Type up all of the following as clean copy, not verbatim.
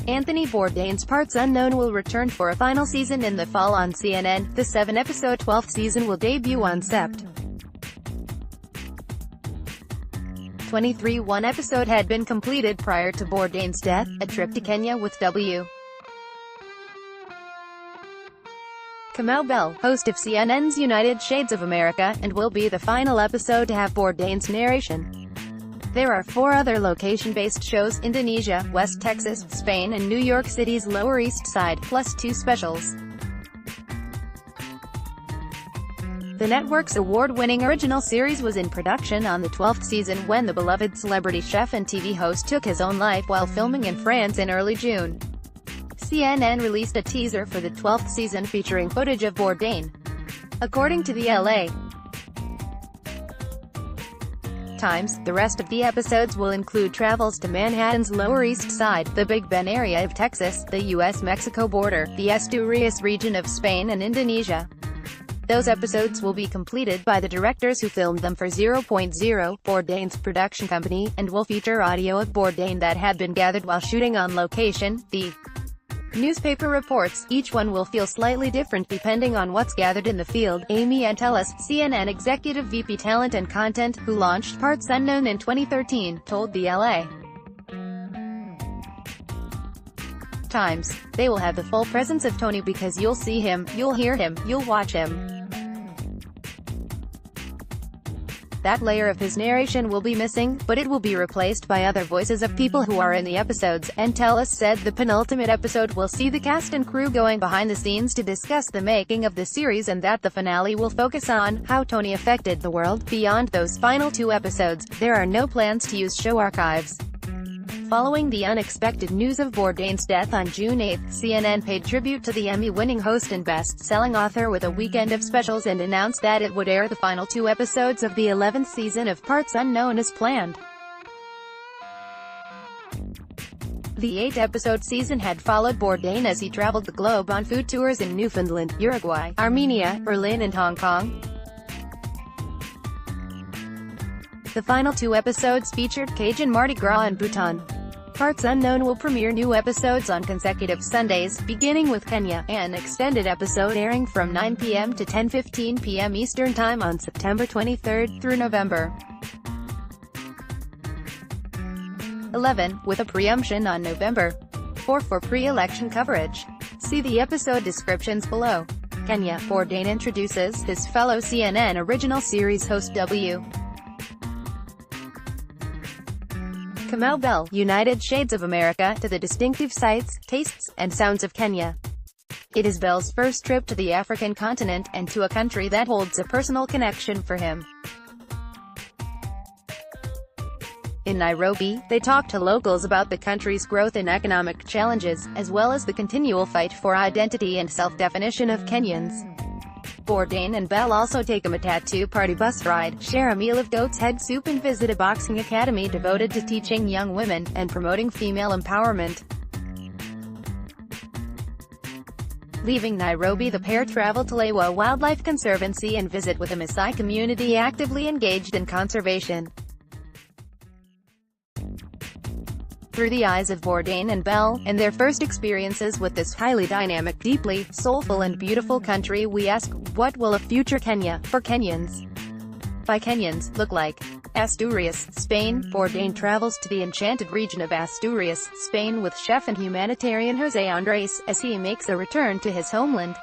Anthony Bourdain's Parts Unknown will return for a final season in the fall on CNN. The 7-episode 12th season will debut on Sept. 23. One episode had been completed prior to Bourdain's death, a trip to Kenya with W. Kamau Bell, host of CNN's United Shades of America, and will be the final episode to have Bourdain's narration. There are 4 other location-based shows: Indonesia, West Texas, Spain and New York City's Lower East Side, plus 2 specials. The network's award-winning original series was in production on the 12th season when the beloved celebrity chef and TV host took his own life while filming in France in early June. CNN released a teaser for the 12th season featuring footage of Bourdain. According to the LA Times, the rest of the episodes will include travels to Manhattan's Lower East Side, the Big Bend area of Texas, the U.S.-Mexico border, the Asturias region of Spain and Indonesia. Those episodes will be completed by the directors who filmed them for 0.0, Bourdain's production company, and will feature audio of Bourdain that had been gathered while shooting on location. The newspaper reports, each one will feel slightly different depending on what's gathered in the field. Amy Antelis, CNN Executive VP Talent and Content, who launched Parts Unknown in 2013, told the LA Times, "They will have the full presence of Tony because you'll see him, you'll hear him, you'll watch him. That layer of his narration will be missing, but it will be replaced by other voices of people who are in the episodes." Antelis said the penultimate episode will see the cast and crew going behind the scenes to discuss the making of the series, and that the finale will focus on how Tony affected the world. Beyond those final 2 episodes, there are no plans to use show archives. Following the unexpected news of Bourdain's death on June 8, CNN paid tribute to the Emmy-winning host and best-selling author with a weekend of specials and announced that it would air the final 2 episodes of the 11th season of Parts Unknown as planned. The 8-episode season had followed Bourdain as he traveled the globe on food tours in Newfoundland, Uruguay, Armenia, Berlin and Hong Kong. The final 2 episodes featured Cajun Mardi Gras and Bhutan. Parts Unknown will premiere new episodes on consecutive Sundays, beginning with Kenya, an extended episode airing from 9 p.m. to 10:15 p.m. Eastern Time on September 23 through November 11, with a preemption on November 4 for pre-election coverage. See the episode descriptions below. Kenya, Bourdain introduces his fellow CNN original series host W. Kamau Bell, United Shades of America, to the distinctive sights, tastes, and sounds of Kenya. It is Bell's first trip to the African continent, and to a country that holds a personal connection for him. In Nairobi, they talked to locals about the country's growth and economic challenges, as well as the continual fight for identity and self-definition of Kenyans. Bourdain and Bell also take a tattoo party bus ride, share a meal of goat's head soup and visit a boxing academy devoted to teaching young women, and promoting female empowerment. Leaving Nairobi, the pair travel to Lewa Wildlife Conservancy and visit with a Maasai community actively engaged in conservation. Through the eyes of Bourdain and Bell, and their first experiences with this highly dynamic, deeply soulful and beautiful country, we ask, what will a future Kenya, for Kenyans, by Kenyans, look like? Asturias, Spain. Bourdain travels to the enchanted region of Asturias, Spain with chef and humanitarian José Andrés, as he makes a return to his homeland.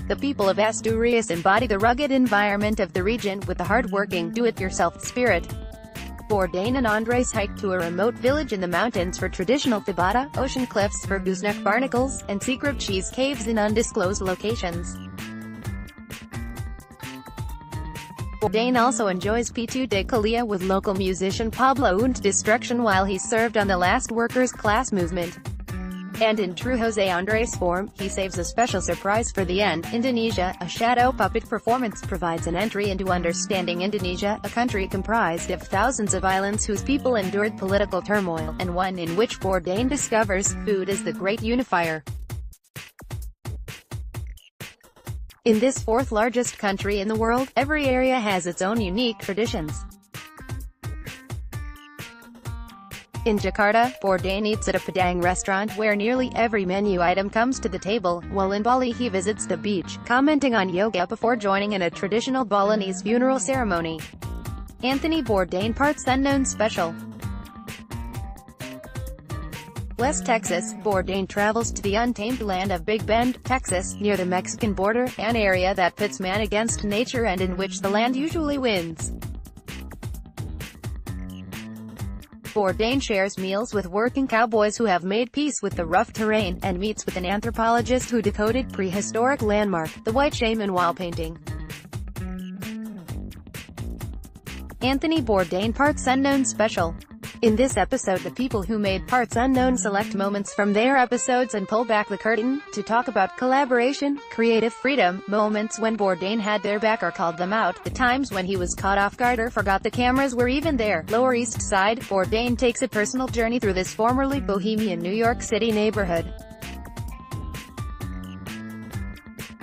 The people of Asturias embody the rugged environment of the region, with a hard-working, do-it-yourself spirit. Bourdain and Andrés hiked to a remote village in the mountains for traditional fabada, ocean cliffs for gooseneck barnacles, and secret cheese caves in undisclosed locations. Bourdain also enjoys Pitu de Kalia with local musician Pablo und Destruction while he served on the last workers' class movement. And in true José Andrés form, he saves a special surprise for the end. Indonesia, a shadow puppet performance provides an entry into understanding Indonesia, a country comprised of thousands of islands whose people endured political turmoil, and one in which Bourdain discovers food is the great unifier. In this 4th largest country in the world, every area has its own unique traditions. In Jakarta, Bourdain eats at a Padang restaurant where nearly every menu item comes to the table, while in Bali he visits the beach, commenting on yoga before joining in a traditional Balinese funeral ceremony. Anthony Bourdain Parts Unknown Special. West Texas, Bourdain travels to the untamed land of Big Bend, Texas, near the Mexican border, an area that pits man against nature and in which the land usually wins. Bourdain shares meals with working cowboys who have made peace with the rough terrain, and meets with an anthropologist who decoded prehistoric landmark, the White Shaman wall painting. Anthony Bourdain Parts Unknown Special. In this episode, the people who made Parts Unknown select moments from their episodes and pull back the curtain to talk about collaboration, creative freedom, moments when Bourdain had their back or called them out, the times when he was caught off guard or forgot the cameras were even there. Lower East Side, Bourdain takes a personal journey through this formerly bohemian New York City neighborhood.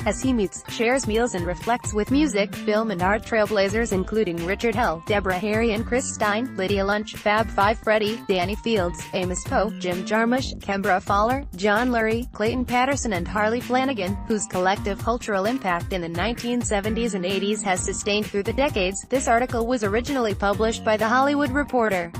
As he meets, shares meals and reflects with music, film and art trailblazers including Richard Hell, Deborah Harry and Chris Stein, Lydia Lunch, Fab Five Freddy, Danny Fields, Amos Poe, Jim Jarmusch, Kembra Fowler, John Lurie, Clayton Patterson and Harley Flanagan, whose collective cultural impact in the 1970s and 80s has sustained through the decades. This article was originally published by The Hollywood Reporter.